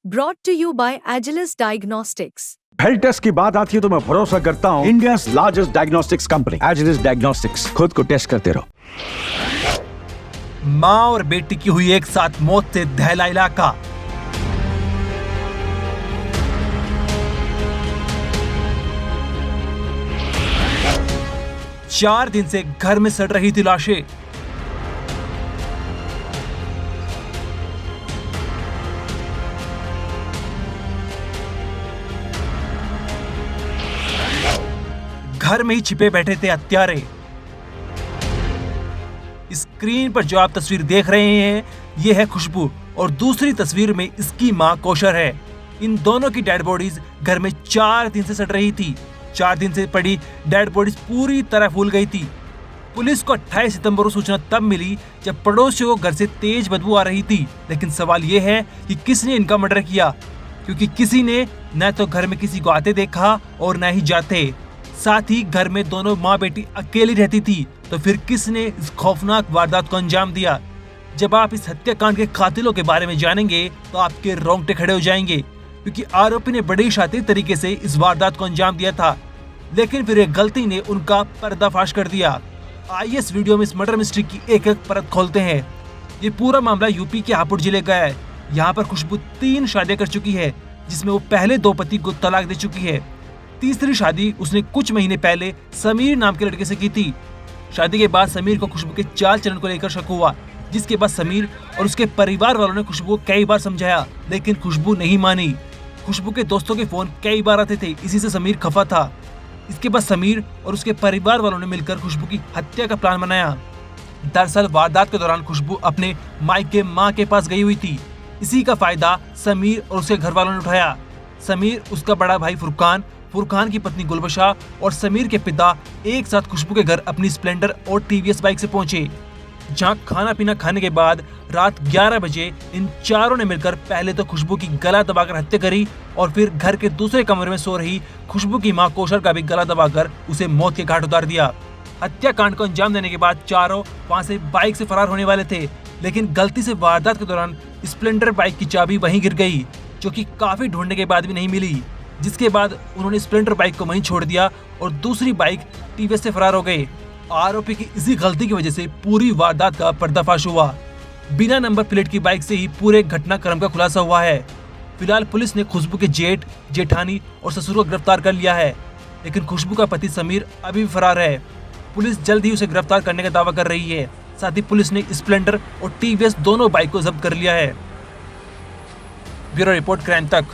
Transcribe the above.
Brought to you by Agilus Diagnostics. Health test की बात आती है तो मैं भरोसा करता हूँ India's largest diagnostics company Agilus diagnostics. खुद को टेस्ट करते रहो। माँ और बेटी की हुई एक साथ मौत से दहला इलाका। चार दिन से घर में सड़ रही थी लाशें। घर में ही छिपे बैठे थे हत्यारे। स्क्रीन पर जो आप तस्वीर देख रहे हैं ये है खुशबू और दूसरी तस्वीर में इसकी मां कौशर है। इन दोनों की डेड बॉडीज घर में 4 दिन से सड़ रही थी। 4 दिन से पड़ी डेड बॉडीज पूरी तरह फूल गई थी। पुलिस को 28 सितंबर को सूचना तब मिली जब पड़ोसियों को घर से तेज बदबू आ रही थी। लेकिन सवाल ये है कि किसने इनका मर्डर किया, क्योंकि किसी ने न तो घर में किसी को आते देखा और न ही जाते। साथ ही घर में दोनों माँ बेटी अकेली रहती थी। तो फिर किसने इस खौफनाक वारदात को अंजाम दिया? जब आप इस हत्याकांड के कातिलों के बारे में जानेंगे तो आपके रोंगटे खड़े हो जाएंगे, क्योंकि आरोपी ने बड़ी शातिर तरीके से इस वारदात को अंजाम दिया था। लेकिन फिर एक गलती ने उनका पर्दाफाश कर दिया। आइए इस वीडियो में इस मर्डर मिस्ट्री की एक एक परत खोलते हैं। ये पूरा मामला यूपी के हापुड़ जिले का है। यहाँ पर खुशबू 3 शादियां कर चुकी है, जिसमें वो पहले 2 पति को तलाक दे चुकी है। तीसरी शादी उसने कुछ महीने पहले समीर नाम के लड़के से की थी। शादी के बाद समीर को खुशबू के चाल चलन को लेकर शक हुआ, जिसके बाद समीर और उसके परिवार वालों ने खुशबू को कई बार समझाया, लेकिन खुशबू नहीं मानी। खुशबू के दोस्तों के फोन कई बार आते थे, इसी से समीर खफा था। इसके बाद समीर और उसके परिवार वालों ने मिलकर खुशबू की हत्या का प्लान बनाया। दरअसल वारदात के दौरान खुशबू अपने मायके माँ के पास गई हुई थी। इसी का फायदा समीर और उसके घर वालों ने उठाया। समीर, उसका बड़ा भाई फुरकान की पत्नी गुलबशा और समीर के पिता एक साथ खुशबू के घर अपनी स्प्लेंडर और टीवीएस बाइक से पहुंचे। जहां खाना पीना खाने के बाद रात 11 बजे इन चारों ने मिलकर पहले तो खुशबू की गला दबाकर हत्या करी और फिर घर के दूसरे कमरे में सो रही खुशबू की मां कौशर का भी गला दबाकर उसे मौत के घाट उतार दिया। हत्याकांड को अंजाम देने के बाद चारों वहां से बाइक से फरार होने वाले थे, लेकिन गलती से वारदात के दौरान स्प्लेंडर बाइक की चाबी वहीं गिर गई, जो कि काफी ढूंढने के बाद भी नहीं मिली। जिसके बाद उन्होंने स्प्लेंडर बाइक को वहीं छोड़ दिया और दूसरी बाइक टीवीएस से फरार हो गए। आरोपी की इसी गलती की वजह से पूरी वारदात का पर्दाफाश हुआ। बिना नंबर प्लेट की बाइक से ही पूरे घटनाक्रम का खुलासा हुआ है। फिलहाल पुलिस ने खुशबू के जेठ, जेठानी और ससुर को गिरफ्तार कर लिया है, लेकिन खुशबू का पति समीर अभी भी फरार है। पुलिस जल्द ही उसे गिरफ्तार करने का दावा कर रही है। साथ ही पुलिस ने स्प्लेंडर और टीवीएस दोनों बाइक को जब्त कर लिया है। ब्यूरो रिपोर्ट, क्राइम तक।